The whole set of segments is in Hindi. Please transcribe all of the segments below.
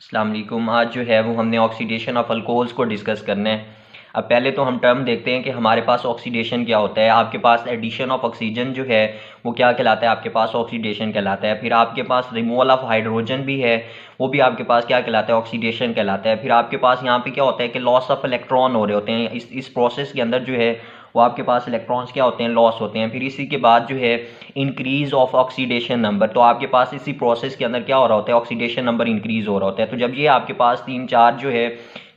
अस्सलाम वालेकुम। आज जो है वो हमने ऑक्सीडेशन ऑफ अल्कोहल्स को डिस्कस करना है। अब पहले तो हम टर्म देखते हैं कि हमारे पास ऑक्सीडेशन क्या होता है। आपके पास एडिशन ऑफ ऑक्सीजन जो है वो क्या कहलाता है, आपके पास ऑक्सीडेशन कहलाता है। फिर आपके पास रिमूवल ऑफ हाइड्रोजन भी है, वो भी आपके पास क्या कहलाता है, ऑक्सीडेशन कहलाता है। फिर आपके पास यहाँ पे क्या होता है कि लॉस ऑफ इलेक्ट्रॉन हो रहे होते हैं। इस प्रोसेस के अंदर जो है वो आपके पास इलेक्ट्रॉन्स क्या होते हैं, लॉस होते हैं। फिर इसी के बाद जो है इंक्रीज ऑफ ऑक्सीडेशन नंबर, तो आपके पास इसी प्रोसेस के अंदर क्या हो रहा होता है, ऑक्सीडेशन नंबर इंक्रीज हो रहा होता है। तो जब ये आपके पास तीन चार जो है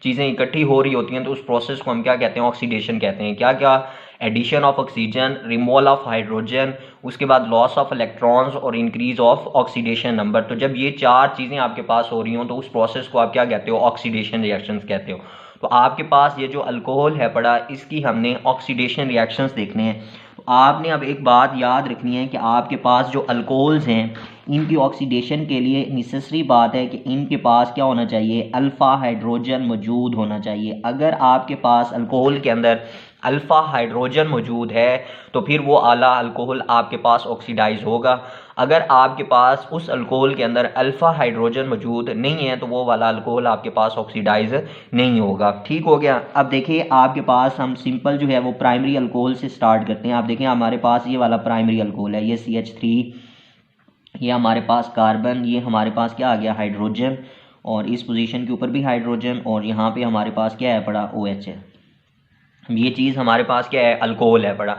चीज़ें इकट्ठी हो रही होती हैं तो उस प्रोसेस को हम क्या कहते हैं, ऑक्सीडेशन कहते हैं। क्या क्या? Addition of oxygen, removal of hydrogen, उसके बाद लॉस ऑफ इलेक्ट्रॉन्स और इंक्रीज ऑफ ऑक्सीडेशन नंबर। तो जब ये चार चीज़ें आपके पास हो रही हों तो उस प्रोसेस को आप क्या कहते हो, ऑक्सीडेशन रिएक्शंस कहते हो। तो आपके पास ये जो अल्कोहल है पड़ा, इसकी हमने ऑक्सीडेशन रिएक्शंस देखने हैं। तो आपने अब एक बात याद रखनी है कि आपके पास जो अल्कोहल्स हैं इनकी ऑक्सीडेशन के लिए नेसेसरी बात है कि इनके पास क्या होना चाहिए, अल्फ़ा हाइड्रोजन मौजूद होना चाहिए। अगर आपके पास अल्कोहल के अंदर अल्फ़ा हाइड्रोजन मौजूद है तो फिर वो आला अल्कोहल आपके पास ऑक्सीडाइज होगा। अगर आपके पास उस अल्कोहल के अंदर अल्फ़ा हाइड्रोजन मौजूद नहीं है तो वो वाला अल्कोहल आपके पास ऑक्सीडाइज नहीं होगा। ठीक हो गया। अब देखिए आपके पास हम सिंपल जो है वो प्राइमरी अल्कोहल से स्टार्ट करते हैं। आप देखें हमारे पास ये वाला प्राइमरी अल्कोहल है, ये CH3, ये हमारे पास कार्बन, ये हमारे पास क्या आ गया, हाइड्रोजन, और इस पोजीशन के ऊपर भी हाइड्रोजन, और यहाँ पे हमारे पास क्या है पड़ा, OH है। ये चीज़ हमारे पास क्या है, अल्कोहल है पड़ा।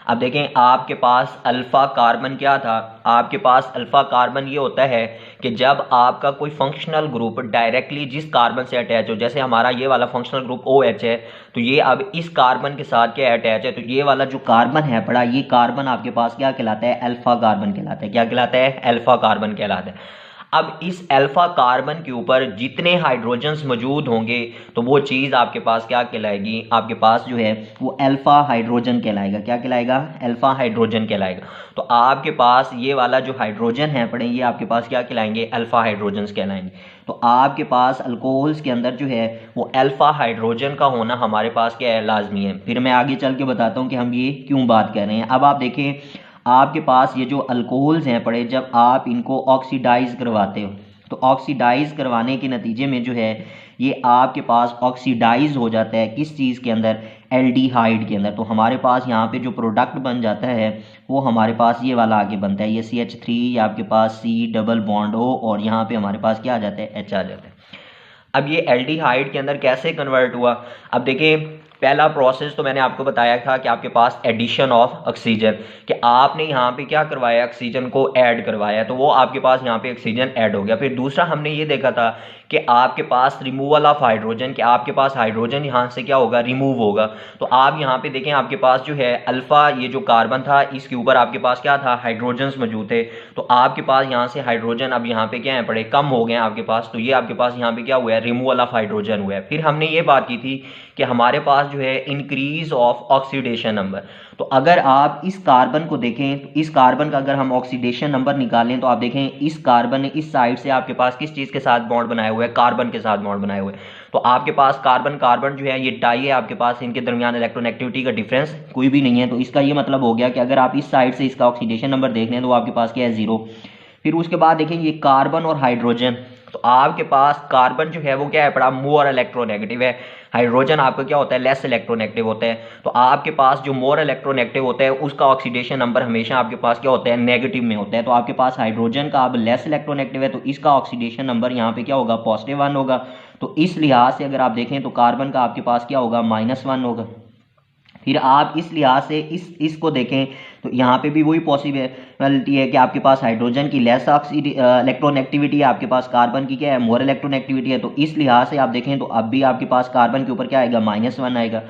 अब देखें आपके पास अल्फ़ा कार्बन क्या था, आपके पास अल्फ़ा कार्बन ये होता है कि जब आपका कोई फंक्शनल ग्रुप डायरेक्टली जिस कार्बन से अटैच हो, जैसे हमारा ये वाला फंक्शनल ग्रुप OH है, तो ये अब इस कार्बन के साथ क्या अटैच है, तो ये वाला जो कार्बन है पड़ा, ये कार्बन आपके पास क्या कहलाता है, अल्फ़ा कार्बन कहलाता है। क्या कहलाता है, अल्फ़ा कार्बन कहलाता है। अब इस अल्फा कार्बन के ऊपर जितने हाइड्रोजन्स मौजूद होंगे तो वो चीज़ आपके पास क्या कहलाएगी, आपके पास जो है वो अल्फा हाइड्रोजन कहलाएगा। क्या कहलाएगा, अल्फा हाइड्रोजन कहलाएगा। तो आपके पास ये वाला जो हाइड्रोजन है पड़े, ये आपके पास क्या कहलाएंगे, अल्फा हाइड्रोजन्स कहलाएंगे। तो आपके पास अल्कोहल्स के अंदर जो है वो अल्फा हाइड्रोजन का होना हमारे पास क्या है, लाजमी है। फिर मैं आगे चल के बताता हूँ कि हम ये क्यों बात कर रहे हैं। अब आप देखें आपके पास ये जो अल्कोहल्स हैं पड़े, जब आप इनको ऑक्सीडाइज करवाते हो तो ऑक्सीडाइज करवाने के नतीजे में जो है ये आपके पास ऑक्सीडाइज हो जाता है किस चीज़ के अंदर, एल्डिहाइड के अंदर। तो हमारे पास यहाँ पे जो प्रोडक्ट बन जाता है वो हमारे पास ये वाला आगे बनता है, ये CH3, ये आपके पास C डबल बॉन्ड O, और यहाँ पे हमारे पास क्या आ जाता है, H आ जाता है। अब ये एल्डिहाइड के अंदर कैसे कन्वर्ट हुआ, अब देखिए पहला प्रोसेस तो मैंने आपको बताया था कि आपके पास एडिशन ऑफ ऑक्सीजन, कि आपने यहाँ पे क्या करवाया, ऑक्सीजन को ऐड करवाया, तो वो आपके पास यहाँ पे ऑक्सीजन ऐड हो गया। फिर दूसरा हमने ये देखा था कि आपके पास रिमूवल ऑफ हाइड्रोजन, कि आपके पास हाइड्रोजन यहाँ से क्या होगा, रिमूव होगा। तो आप यहाँ पे देखें आपके पास जो है अल्फा, ये जो कार्बन था इसके ऊपर आपके पास क्या था, हाइड्रोजन्स मौजूद थे। तो आपके पास यहाँ से हाइड्रोजन अब यहाँ पे क्या है पड़े, कम हो गए आपके पास। तो ये आपके पास यहाँ पे क्या हुआ है, रिमूवल ऑफ हाइड्रोजन हुआ है। फिर हमने ये बात की थी कि हमारे पास जो है इंक्रीज ऑफ ऑक्सीडेशन नंबर। तो अगर आप इस कार्बन को देखें तो इस कार्बन का अगर हम ऑक्सीडेशन नंबर निकालें तो आप देखें इस कार्बन ने इस साइड से आपके पास किस चीज़ के साथ बॉन्ड बनाए हुए हैं, कार्बन के साथ बॉन्ड बनाए हुए हैं। तो आपके पास कार्बन कार्बन जो है ये डाई है, आपके पास इनके दरमियान इलेक्ट्रोनेगेटिविटी का डिफरेंस कोई भी नहीं है। तो इसका ये मतलब हो गया कि अगर आप इस साइड से इसका ऑक्सीडेशन नंबर देख लें तो आपके पास क्या है, 0। फिर उसके बाद देखें ये कार्बन और हाइड्रोजन, तो आपके पास कार्बन जो है वो क्या है पड़ा, मोर इलेक्ट्रोनेगेटिव है। हाइड्रोजन आपका क्या होता है, लेस इलेक्ट्रोनेगेटिव होता है। तो आपके पास जो मोर इलेक्ट्रोनेगेटिव होता है उसका ऑक्सीडेशन नंबर हमेशा आपके पास क्या होता है, नेगेटिव में होता है। तो आपके पास हाइड्रोजन का अब लेस इलेक्ट्रोनेगेटिव है तो इसका ऑक्सीडेशन नंबर यहाँ पे क्या होगा, +1 होगा। तो इस लिहाज से अगर आप देखें तो कार्बन का आपके पास क्या होगा, -1 होगा। फिर आप इस लिहाज से इसको देखें तो यहाँ पे भी वही पॉसिबिलिटी है कि आपके पास हाइड्रोजन की लेस इलेक्ट्रोनेगेटिविटी है, आपके पास कार्बन की क्या है, मोर इलेक्ट्रोनेगेटिविटी है। तो इस लिहाज से आप देखें तो अब भी आपके पास कार्बन के ऊपर क्या आएगा, -1 आएगा।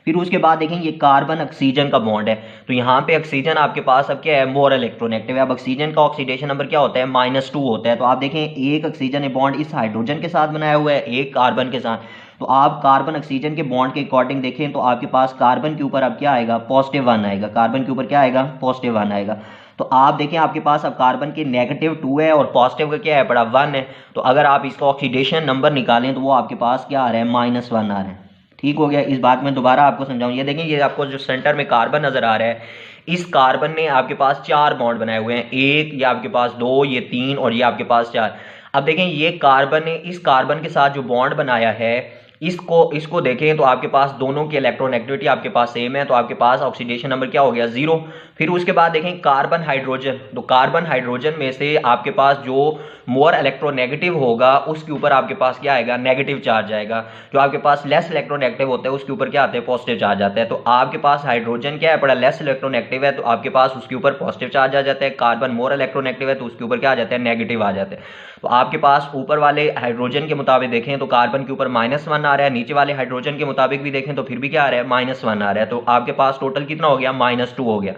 फिर उसके बाद देखें ये कार्बन ऑक्सीजन का बॉन्ड है, तो यहाँ पे ऑक्सीजन आपके पास अब क्या है, मोर इलेक्ट्रोनेगेटिव है। अब ऑक्सीजन का ऑक्सीडेशन नंबर क्या होता है, -2 होता है। तो आप देखें एक ऑक्सीजन ने बॉन्ड इस हाइड्रोजन के साथ बनाया हुआ है, एक कार्बन के साथ। तो आप कार्बन ऑक्सीजन के बॉन्ड के अकॉर्डिंग देखें तो आपके पास कार्बन के ऊपर अब क्या आएगा, +1 आएगा। कार्बन के ऊपर क्या आएगा, +1 आएगा। तो आप देखें आपके पास अब कार्बन के -2 है और पॉजिटिव का क्या है बड़ा 1 है। तो अगर आप इसका ऑक्सीडेशन नंबर निकालें तो वो आपके पास क्या आ रहा है, -1 आ रहा है। ठीक हो गया। इस बात में दोबारा आपको समझाऊं, ये देखें ये आपको जो सेंटर में कार्बन नजर आ रहा है, इस कार्बन ने आपके पास 4 बॉन्ड बनाए हुए हैं, एक, ये आपके पास 2, ये 3 और ये आपके पास 4। अब देखें ये कार्बन ने इस कार्बन के साथ जो बॉन्ड बनाया है, इसको देखें तो आपके पास दोनों की इलेक्ट्रोनेगेटिविटी आपके पास सेम है, तो आपके पास ऑक्सीडेशन नंबर क्या हो गया 0। फिर उसके बाद देखें कार्बन हाइड्रोजन, तो कार्बन हाइड्रोजन में से आपके पास जो मोर इलेक्ट्रोनेगेटिव होगा उसके ऊपर आपके पास क्या आएगा, नेगेटिव चार्ज आएगा। जो आपके पास लेस इलेक्ट्रोनेगेटिव होता है उसके ऊपर क्या आते हैं, पॉजिटिव चार्ज आता है। तो आपके पास हाइड्रोजन क्या है, बड़ा लेस इलेक्ट्रोनेगेटिव है, तो आपके पास उसके ऊपर पॉजिटिव चार्ज आ जाता है। कार्बन मोर इलेक्ट्रोनेगेटिव है तो उसके ऊपर क्या आ जाता है, नेगेटिव आ जाता है। तो आपके पास ऊपर वाले हाइड्रोजन के मुताबिक देखें तो कार्बन के ऊपर -1 आ रहा है, नीचे वाले हाइड्रोजन के मुताबिक भी देखें तो फिर भी क्या आ रहा है, -1 आ रहा है। तो आपके पास टोटल कितना हो गया, -2 हो गया।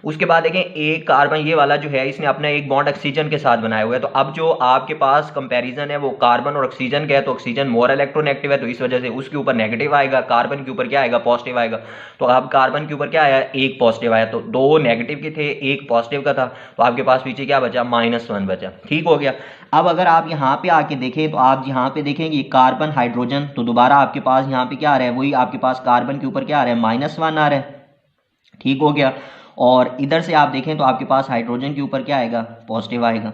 उसके बाद देखें एक कार्बन ये वाला जो है इसने अपना एक बॉन्ड ऑक्सीजन के साथ बनाया हुआ है। तो अब जो आपके पास कंपैरिजन है वो कार्बन और ऑक्सीजन का है, तो ऑक्सीजन मोर इलेक्ट्रोनेगेटिव है तो इस वजह से उसके ऊपर नेगेटिव आएगा, कार्बन के ऊपर क्या आएगा, पॉजिटिव आएगा। तो अब कार्बन के ऊपर क्या आया, एक पॉजिटिव आया, तो 2 नेगेटिव के थे एक पॉजिटिव का था, तो आपके पास पीछे क्या बचा, -1 बचा। ठीक हो गया। अब अगर आप यहाँ पे आके देखें तो आप यहाँ पे देखेंगे कार्बन हाइड्रोजन, तो दोबारा आपके पास यहाँ पे क्या आ रहा है, वही आपके पास कार्बन के ऊपर क्या आ रहा है, -1 आ रहा है। ठीक हो गया। और इधर से आप देखें तो आपके पास हाइड्रोजन के ऊपर क्या आएगा, पॉजिटिव आएगा।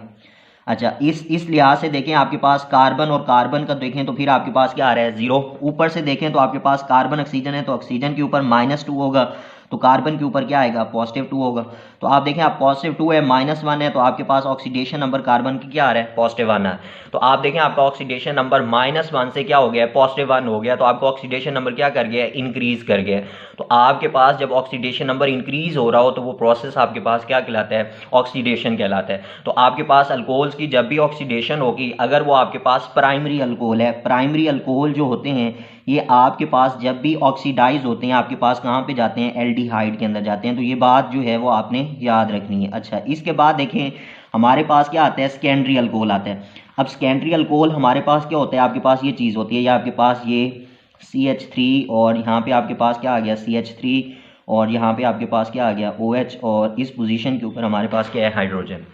अच्छा, इस लिहाज से देखें आपके पास कार्बन और कार्बन का देखें तो फिर आपके पास क्या आ रहा है, 0। ऊपर से देखें तो आपके पास कार्बन ऑक्सीजन है तो ऑक्सीजन के ऊपर -2 होगा, तो कार्बन के ऊपर क्या आएगा, +2 होगा। तो आप देखें आप +2 है, -1 है, तो आपके पास ऑक्सीडेशन नंबर कार्बन की क्या आ रहा है, +1 आ रहा है। तो आप देखें आपका ऑक्सीडेशन नंबर -1 से क्या हो गया है, +1 हो गया। तो आपका ऑक्सीडेशन नंबर क्या कर गया है, इंक्रीज कर गया है। तो आपके पास जब ऑक्सीडेशन नंबर इंक्रीज हो रहा हो तो वो प्रोसेस आपके पास क्या कहलाता है, ऑक्सीडेशन कहलाता है। तो आपके पास अल्कोहल्स की जब भी ऑक्सीडेशन होगी, अगर वो आपके पास प्राइमरी अल्कोहल है, प्राइमरी अल्कोहल जो होते हैं ये आपके पास जब भी ऑक्सीडाइज होते हैं आपके पास कहाँ पे जाते हैं, एल्डिहाइड के अंदर जाते हैं। तो ये बात जो है वो आपने याद रखनी है। अच्छा, इसके बाद देखें हमारे पास क्या आता है, सेकेंडरी अल्कोहल आता है। अब सेकेंडरी अल्कोहल हमारे पास क्या होता है, आपके पास ये चीज़ होती है, या आपके पास ये CH3 और यहाँ पे आपके पास क्या आ गया, CH3 और यहाँ पे आपके पास क्या आ गया, OH, और इस पोजीशन के ऊपर हमारे पास क्या है, हाइड्रोजन।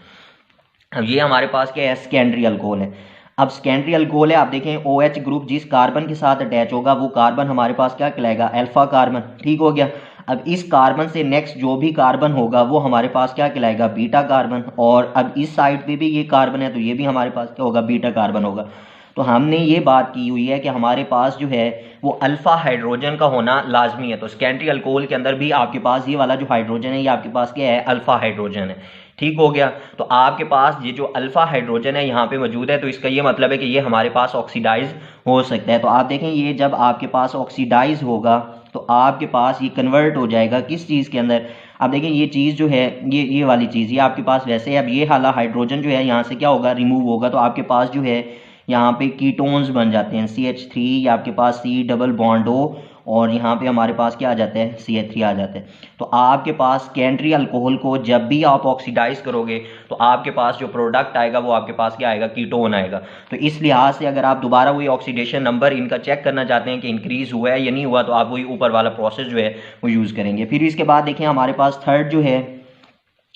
अब ये हमारे पास क्या है, सेकेंडरी अल्कोहल है। अब सेकेंडरी अल्कोहल है, आप देखें OH ग्रुप जिस कार्बन के साथ अटैच होगा वो कार्बन हमारे पास क्या कहलाएगा, अल्फा कार्बन। ठीक हो गया। अब इस कार्बन से नेक्स्ट जो भी कार्बन होगा वो हमारे पास क्या कहलाएगा, बीटा कार्बन। और अब इस साइड पे भी ये कार्बन है तो ये भी हमारे पास क्या होगा, बीटा कार्बन होगा। तो हमने ये बात की हुई है कि हमारे पास जो है वो अल्फा हाइड्रोजन का होना लाजमी है। तो सेकेंडरी अल्कोहल के अंदर भी आपके पास ये वाला जो हाइड्रोजन है ये आपके पास क्या है, अल्फा हाइड्रोजन है। ठीक हो गया। तो आपके पास ये जो अल्फा हाइड्रोजन है यहाँ पे मौजूद है, तो इसका ये मतलब है कि ये हमारे पास ऑक्सीडाइज हो सकता है। तो आप देखें ये जब आपके पास ऑक्सीडाइज होगा तो आपके पास ये कन्वर्ट हो जाएगा किस चीज़ के अंदर। अब देखें ये चीज़ जो है ये वाली चीज़ ये आपके पास वैसे है। अब ये वाला हाइड्रोजन जो है यहाँ से क्या होगा, रिमूव होगा, तो आपके पास जो है यहाँ पे कीटोन्स बन जाते हैं, CH3 या आपके पास C डबल बॉन्ड O, और यहाँ पे हमारे पास क्या आ जाता है, CH3 आ जाता है। तो आपके पास सेकेंडरी अल्कोहल को जब भी आप ऑक्सीडाइज करोगे तो आपके पास जो प्रोडक्ट आएगा वो आपके पास क्या आएगा, कीटोन आएगा। तो इस लिहाज से अगर आप दोबारा वही ऑक्सीडेशन नंबर इनका चेक करना चाहते हैं कि इंक्रीज हुआ है या नहीं हुआ, तो आप वही ऊपर वाला प्रोसेस जो है वो यूज़ करेंगे। फिर इसके बाद देखिए हमारे पास थर्ड जो है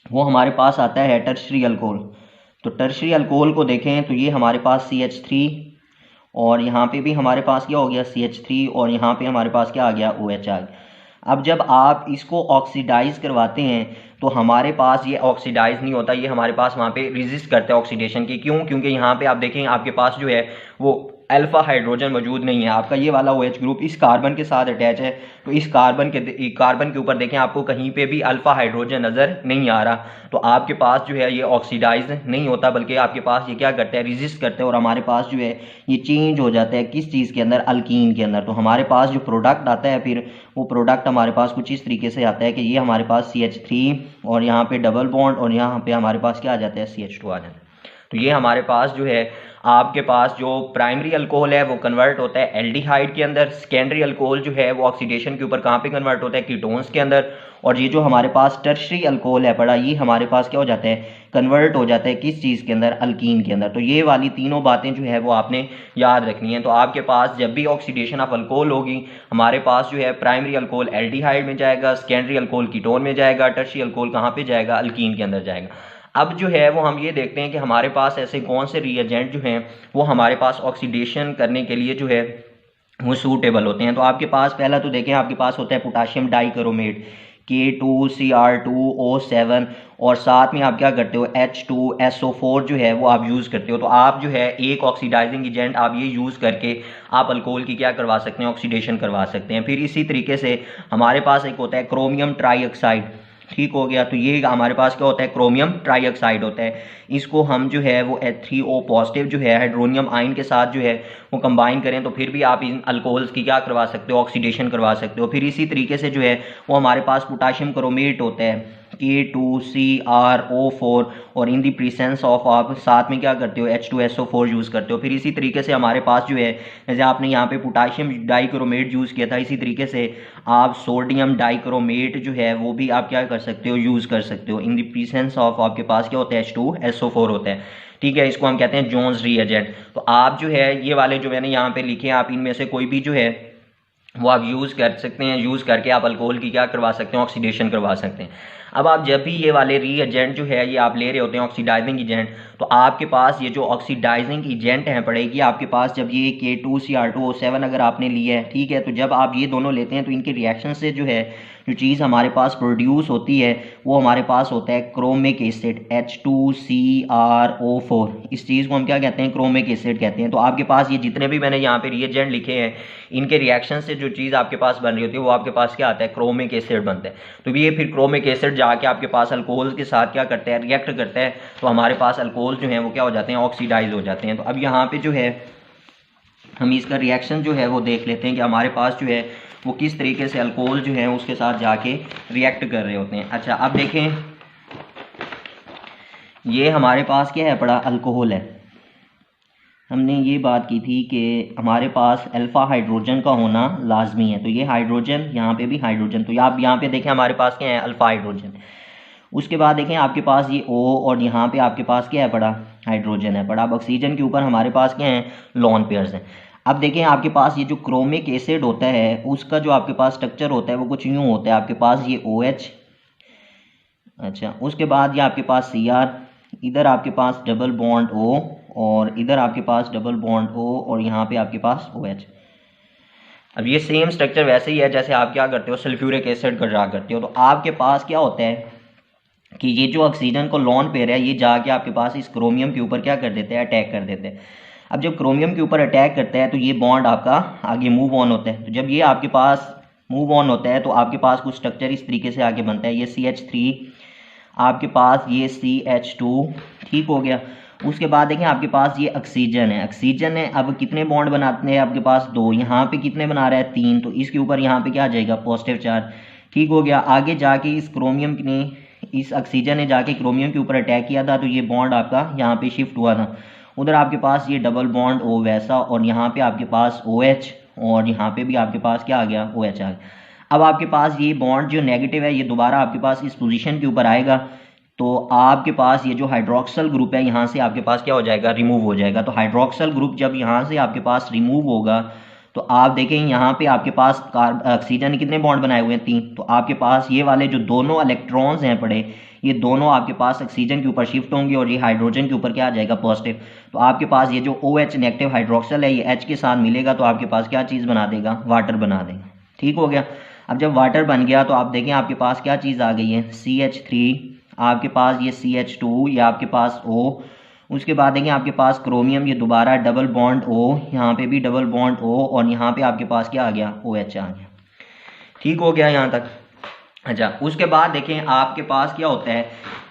वो हमारे पास आता है टर्शरी अल्कोहल। तो टर्शरी अल्कोहल को देखें तो ये हमारे पास CH3 और यहाँ पे भी हमारे पास क्या हो गया, CH3, और यहाँ पे हमारे पास क्या आ गया, OH आ गया। अब जब आप इसको ऑक्सीडाइज करवाते हैं तो हमारे पास ये ऑक्सीडाइज नहीं होता, ये हमारे पास वहाँ पे रेजिस्ट करता है ऑक्सीडेशन की। क्यों? क्योंकि यहाँ पे आप देखें आपके पास जो है वो अल्फा हाइड्रोजन मौजूद नहीं है, आपका ये वाला OH ग्रुप इस कार्बन के साथ अटैच है। तो इस कार्बन के ऊपर देखें आपको कहीं पे भी अल्फा हाइड्रोजन नज़र नहीं आ रहा। तो आपके पास जो है ये ऑक्सीडाइज नहीं होता, बल्कि आपके पास ये क्या करता है, रेजिस्ट करता है, और हमारे पास जो है ये चेंज हो जाता है किस चीज़ के अंदर, अल्कीन के अंदर। तो हमारे पास जो प्रोडक्ट आता है फिर वो प्रोडक्ट हमारे पास कुछ इस तरीके से आता है कि ये हमारे पास CH3 और यहाँ पे डबल बॉन्ड और यहाँ पे हमारे पास क्या आ जाता है, CH2 आ जाता है। तो ये हमारे पास जो है आपके पास जो प्राइमरी अल्कोहल है वो कन्वर्ट होता है एल्डिहाइड के अंदर। सेकेंडरी अल्कोहल जो है वो ऑक्सीडेशन के ऊपर कहाँ पे कन्वर्ट होता है, कीटोन्स के अंदर। और ये जो हमारे पास टर्शरी अल्कोहल है पड़ा, ये हमारे पास क्या हो जाता है, कन्वर्ट हो जाता है किस चीज़ के अंदर, अल्कीन के अंदर। तो ये वाली तीनों बातें जो है वो आपने याद रखनी है। तो आपके पास जब भी ऑक्सीडेशन ऑफ अल्कोहल होगी हमारे पास जो है प्राइमरी अल्कोहल एल्डिहाइड में जाएगा, सेकेंडरी अल्कोहल कीटोन में जाएगा, टर्शरी अल्कोहल कहाँ पे जाएगा, अल्कीन के अंदर जाएगा। अब जो है वो हम ये देखते हैं कि हमारे पास ऐसे कौन से रिएजेंट जो हैं वो हमारे पास ऑक्सीडेशन करने के लिए जो है वो सूटेबल होते हैं। तो आपके पास पहला तो देखें आपके पास होता है पोटाशियम डाइक्रोमेट। K2Cr2O7 और साथ में आप क्या करते हो H2SO4 जो है वो आप यूज़ करते हो। तो आप जो है एक ऑक्सीडाइजिंग एजेंट आप ये यूज़ करके आप अल्कोहल की क्या करवा सकते हैं, ऑक्सीडेशन करवा सकते हैं। फिर इसी तरीके से हमारे पास एक होता है क्रोमियम ट्राईऑक्साइड, ठीक हो गया। तो ये हमारे पास क्या होता है, क्रोमियम ट्राईऑक्साइड होता है। इसको हम जो है वो H3O पॉजिटिव जो है हाइड्रोनियम आयन के साथ जो है वो कंबाइन करें तो फिर भी आप इन अल्कोहल्स की क्या करवा सकते हो, ऑक्सीडेशन करवा सकते हो। फिर इसी तरीके से जो है वो हमारे पास पोटाशियम क्रोमेट होता है K2CrO4 और इन दी प्रेजेंस ऑफ आप साथ में क्या करते हो H2SO4 यूज़ करते हो। फिर इसी तरीके से हमारे पास जो है जैसे आपने यहाँ पे पोटाशियम डाइक्रोमेट यूज़ किया था, इसी तरीके से आप सोडियम डाइक्रोमेट जो है वो भी आप क्या कर सकते हो, यूज़ कर सकते हो। इन दी प्रेजेंस ऑफ आपके पास क्या होता है H2SO4 होता है, ठीक है। इसको हम कहते हैं जोन्स रीएजेंट। तो आप जो है ये वाले जो मैंने यहाँ पे लिखे हैं आप इनमें से कोई भी जो है वो आप यूज़ कर सकते हैं, यूज़ करके आप अल्कोहल की क्या करवा सकते हैं, ऑक्सीडेशन करवा सकते हैं। अब आप जब भी ये वाले रीएजेंट जो है ये आप ले रहे होते हैं ऑक्सीडाइजिंग एजेंट, तो आपके पास ये जो ऑक्सीडाइजिंग एजेंट हैं पड़ेगी आपके पास जब ये K2Cr2O7 अगर आपने लिया है, ठीक है। तो जब आप ये दोनों लेते हैं तो इनके रिएक्शन से जो है जो चीज़ हमारे पास प्रोड्यूस होती है वो हमारे पास होता है क्रोमिक एसिड H2CrO4। इस चीज़ को हम क्या कहते हैं, क्रोमिक एसिड कहते हैं। तो आपके पास ये जितने भी मैंने यहाँ पे रिएजेंट लिखे हैं इनके रिएक्शन से जो चीज़ आपके पास बन रही होती है वो आपके पास क्या आता है, क्रोमिक एसिड बनता है। तो ये फिर क्रोमिक एसिड जाके आपके पास अल्कोहल के साथ क्या करता है, रिएक्ट करता है। तो हमारे पास अल्कोहल जो है वो क्या हो जाते हैं, ऑक्सीडाइज हो जाते हैं। तो अब यहाँ पे जो है हम इसका रिएक्शन जो है वो देख लेते हैं कि हमारे पास जो है वो किस तरीके से अल्कोहल जो है उसके साथ जाके रिएक्ट कर रहे होते हैं। अच्छा अब देखें ये हमारे पास क्या है पड़ा, अल्कोहल है। हमने ये बात की थी कि हमारे पास अल्फ़ा हाइड्रोजन का होना लाजमी है। तो ये हाइड्रोजन, यहाँ पे भी हाइड्रोजन, तो आप यहाँ पे देखें हमारे पास क्या है, अल्फ़ा हाइड्रोजन। उसके बाद देखें आपके पास ये O और यहाँ पे आपके पास क्या है पड़ा, हाइड्रोजन है पड़ा। अब ऑक्सीजन के ऊपर हमारे पास क्या है, लोन पेयर्स हैं। अब देखें आपके पास ये जो क्रोमिक एसिड होता है उसका जो आपके पास स्ट्रक्चर होता है वो कुछ यूँ होता है। आपके पास ये OH, अच्छा उसके बाद ये आपके पास Cr, इधर आपके पास डबल बॉन्ड O और इधर आपके पास डबल बॉन्ड O और यहाँ पे आपके पास OH। अब ये सेम स्ट्रक्चर वैसे ही है जैसे आप क्या करते हो, सल्फ्यूरिक एसिड का ड्रा करते हो। तो आपके पास क्या होता है कि ये जो ऑक्सीजन को लोन पेयर है ये जाके आपके पास इस क्रोमियम के ऊपर क्या कर देते हैं, अटैक कर देते हैं। अब जब क्रोमियम के ऊपर अटैक करता है तो ये बॉन्ड आपका आगे मूव ऑन होता है। तो जब ये आपके पास मूव ऑन होता है तो आपके पास कुछ स्ट्रक्चर इस तरीके से आगे बनता है। ये CH3, आपके पास ये CH2, ठीक हो गया। उसके बाद देखें आपके पास ये ऑक्सीजन है, ऑक्सीजन है। अब कितने बॉन्ड बनाते हैं आपके पास, 2। यहाँ पे कितने बना रहा है, 3। तो इसके ऊपर यहाँ पे क्या आ जाएगा, पॉजिटिव चार्ज, ठीक हो गया। आगे जाके इस क्रोमियम ने, इस ऑक्सीजन ने जाके क्रोमियम के ऊपर अटैक किया था तो ये बॉन्ड आपका यहाँ पे शिफ्ट हुआ था। उधर आपके पास ये डबल बॉन्ड O वैसा और यहाँ पे आपके पास OH और यहाँ पे भी आपके पास क्या आ गया, OH आ गया। अब आपके पास ये बॉन्ड जो नेगेटिव है ये दोबारा आपके पास इस पोजीशन के ऊपर आएगा तो आपके पास ये जो हाइड्रोक्सल ग्रुप है यहाँ से आपके पास क्या हो जाएगा, रिमूव हो जाएगा। तो हाइड्रोक्सल ग्रुप जब यहाँ से आपके पास रिमूव होगा तो आप देखें यहाँ पे आपके पास ऑक्सीजन ने कितने बॉन्ड बनाए हुए हैं, 3। तो आपके पास ये वाले जो दोनों इलेक्ट्रॉन्स हैं पड़े ये दोनों आपके पास ऑक्सीजन के ऊपर शिफ्ट होंगे और ये हाइड्रोजन के ऊपर क्या आ जाएगा, पॉजिटिव। तो आपके पास ये जो OH नेगेटिव हाइड्रोक्सल है ये H के साथ मिलेगा तो आपके पास क्या चीज़ बना देगा, वाटर बना देगा, ठीक हो गया। अब जब वाटर बन गया तो आप देखें आपके पास क्या चीज़ आ गई है, CH3, आपके पास ये CH2, ये आपके पास O। उसके बाद देखें आपके पास क्रोमियम, ये दोबारा डबल बॉन्ड O, यहाँ पे भी डबल बॉन्ड O और यहाँ पे आपके पास क्या आ गया, OH आ गया, ठीक हो गया यहाँ तक। अच्छा उसके बाद देखें आपके पास क्या होता है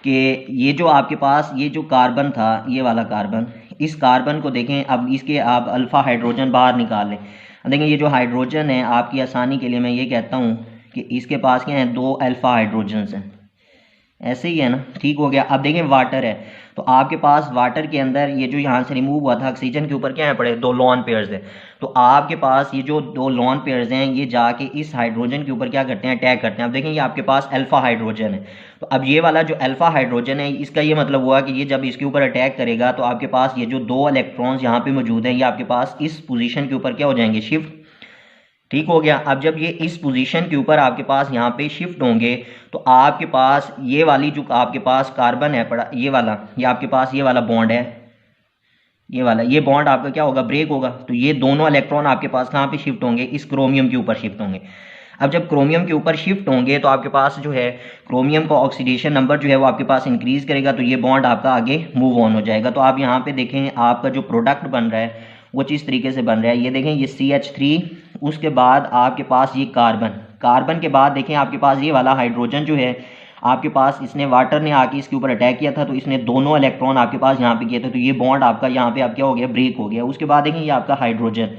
कि ये जो आपके पास ये जो कार्बन था, ये वाला कार्बन, इस कार्बन को देखें अब इसके आप अल्फ़ा हाइड्रोजन बाहर निकाल लें। देखें ये जो हाइड्रोजन है आपकी आसानी के लिए मैं ये कहता हूँ कि इसके पास क्या है, 2 अल्फ़ा हाइड्रोजन्स हैं, ऐसे ही है ना, ठीक हो गया। अब देखें वाटर है तो आपके पास वाटर के अंदर ये जो यहाँ से रिमूव हुआ था ऑक्सीजन के ऊपर क्या है पड़े, 2 लोन पेयर्स है। तो आपके पास ये जो 2 लोन पेयर्स हैं ये जाके इस हाइड्रोजन के ऊपर क्या करते हैं, अटैक करते हैं। अब देखें ये आपके पास अल्फ़ा हाइड्रोजन है। तो अब ये वाला जो अल्फ़ा हाइड्रोजन है इसका ये मतलब हुआ कि ये जब इसके ऊपर अटैक करेगा तो आपके पास ये जो 2 इलेक्ट्रॉन्स यहाँ पे मौजूद हैं ये आपके पास इस पोजीशन के ऊपर क्या हो जाएंगे, शिफ्ट, ठीक हो गया। अब जब ये इस पोजीशन के ऊपर आपके पास यहाँ पे शिफ्ट होंगे तो आपके पास ये वाली जो आपके पास कार्बन है पड़ा, ये वाला, ये आपके पास ये वाला बॉन्ड है, ये वाला, ये बॉन्ड आपका क्या होगा, ब्रेक होगा। तो ये दोनों इलेक्ट्रॉन आपके पास कहाँ पे शिफ्ट होंगे, इस क्रोमियम के ऊपर शिफ्ट होंगे। अब जब क्रोमियम के ऊपर शिफ्ट होंगे तो आपके पास जो है क्रोमियम का ऑक्सीडेशन नंबर जो है वो आपके पास इंक्रीज करेगा, तो ये बॉन्ड आपका आगे मूव ऑन हो जाएगा। तो आप यहाँ पे देखें आपका जो प्रोडक्ट बन रहा है वो किस तरीके से बन रहा है। ये देखें ये CH3, उसके बाद आपके पास ये कार्बन के बाद देखें आपके पास ये वाला हाइड्रोजन जो है आपके पास, इसने वाटर ने आके इसके ऊपर अटैक किया था, तो इसने दोनों इलेक्ट्रॉन आपके पास यहाँ पे किए थे, तो ये बॉन्ड आपका यहाँ पे अब क्या हो गया, ब्रेक हो गया। उसके बाद देखें ये आपका हाइड्रोजन,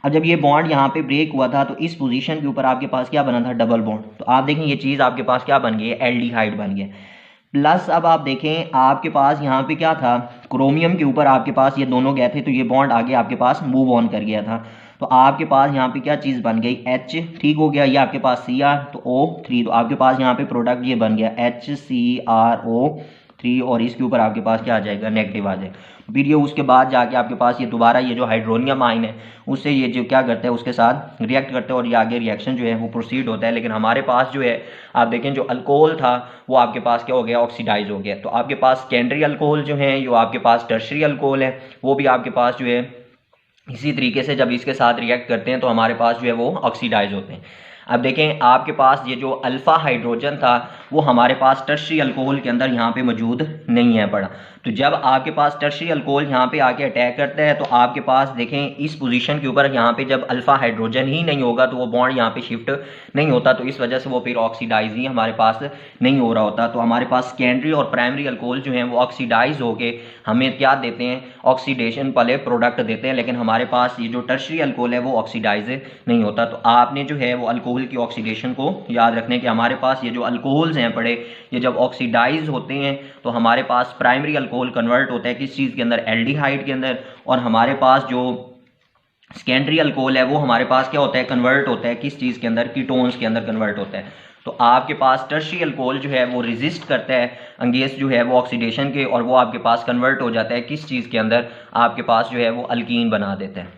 अब जब ये बॉन्ड यहाँ पे ब्रेक हुआ था तो इस पोजीशन के ऊपर आपके पास क्या बना था, डबल बॉन्ड। तो आप देखें ये चीज़ आपके पास क्या बन गई है, एल्डिहाइड बन गया। प्लस अब आप देखें आपके पास यहाँ पे क्या था, क्रोमियम के ऊपर आपके पास ये दोनों गए थे, तो ये बॉन्ड आगे आपके पास मूव ऑन कर गया था। तो आपके पास यहाँ पे क्या चीज़ बन गई, H, ठीक हो गया। ये आपके पास Cr, तो O3, तो आपके पास यहाँ पे प्रोडक्ट ये बन गया HCrO3, और इसके ऊपर आपके पास क्या आ जाएगा, नेगेटिव आ जाएगा। फिर ये उसके बाद जाके आपके पास ये दोबारा ये जो हाइड्रोनियम आयन है उससे ये जो क्या करता है उसके साथ रिएक्ट करते हैं और ये आगे रिएक्शन जो है वो प्रोसीड होता है। लेकिन हमारे पास जो है आप देखें जो अल्कोहल था वो आपके पास क्या हो गया, ऑक्सीडाइज हो गया। तो आपके पास सेकेंडरी अल्कोहल जो है, जो आपके पास टर्शरी अल्कोहल है, वो भी आपके पास जो है इसी तरीके से जब इसके साथ रिएक्ट करते हैं तो हमारे पास जो है वो ऑक्सीडाइज होते हैं। अब देखें आपके पास ये जो अल्फा हाइड्रोजन था वो हमारे पास टर्शरी अल्कोहल के अंदर यहाँ पे मौजूद नहीं है पड़ा। तो जब आपके पास टर्शरी अल्कोहल यहाँ पे आके अटैक करता है तो आपके पास देखें इस पोजीशन के ऊपर यहाँ पे जब अल्फा हाइड्रोजन ही नहीं होगा तो वो बॉन्ड यहाँ पे शिफ्ट नहीं होता, तो इस वजह से वो फिर ऑक्सीडाइज ही हमारे पास नहीं हो रहा होता। तो हमारे पास सेकेंडरी और प्राइमरी अल्कोहल जो है वो ऑक्सीडाइज होके हमें क्या देते हैं, ऑक्सीडेशन वाले प्रोडक्ट देते हैं। लेकिन हमारे पास ये जो टर्शरी अल्कोहल है वो ऑक्सीडाइज नहीं होता। तो आपने जो है वो अल्कोहल की ऑक्सीडेशन को याद रखने के हमारे पास ये जो अल्कोहल्स हैं पड़े, ये जब ऑक्सीडाइज होते हैं तो हमारे पास प्राइमरी अल्कोहल कन्वर्ट होता है किस चीज़ के अंदर, एल्डिहाइड के अंदर, और हमारे पास जो सेकेंडरी अल्कोहल है वो हमारे पास क्या होता है, कन्वर्ट होता है किस चीज़ के अंदर, कीटोन्स के अंदर कन्वर्ट होता है। तो आपके पास टर्शरी अल्कोहल जो है वो रेजिस्ट करता है अगेंस्ट जो है वो ऑक्सीडेशन के, और वो आपके पास कन्वर्ट हो जाता है किस चीज़ के अंदर, आपके पास जो है वो अल्कीन बना देता है।